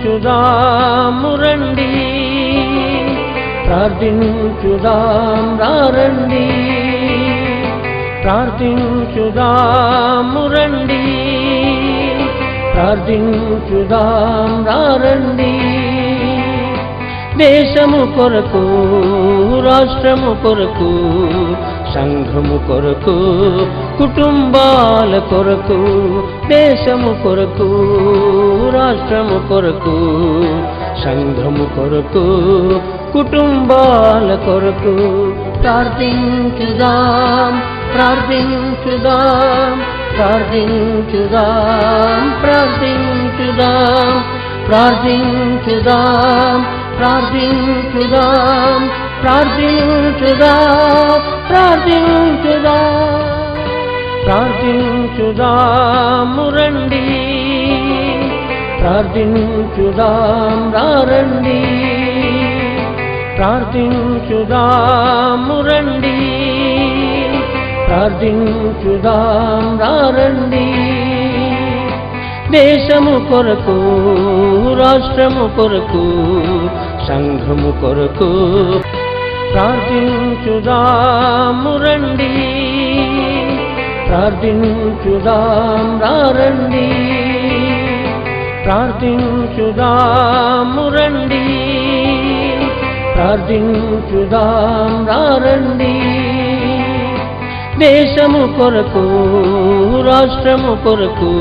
ప్రార్థించుదాము రండి, ప్రార్థించుదాం రండి, ప్రార్థించుదాము రండి, ప్రార్థించుదాం రండి. దేశము కొరకు, రాష్ట్రము కొరకు, సంఘము కొరకు, కుటుంబాల కొరకు, దేశము కొరకు, రాష్ట్రము కొరకు, సంఘము కొరకు, కుటుంబాల కొరకు ప్రార్థించుదాం, ప్రార్థించుదాం, ప్రార్థించుదాం, ప్రార్థించుదాం, ప్రార్థించుదాం, ప్రార్థించుదాం, ప్రార్థించుదాం, ప్రార్థించుదాం, ప్రార్థించుదాము రండి, ప్రార్థించుదాం రండి, ప్రార్థించుదాము రండి, ప్రార్థించుదాం రండి. దేశము కొరకు, రాష్ట్రము కొరకు, సంఘము కొరకు ప్రార్థించుదాము రండి, ప్రార్థించుదాం రండి, ప్రార్థించుదాము రండి, ప్రార్థించుదాం రండి. దేశము కొరకు, రాష్ట్రము కొరకు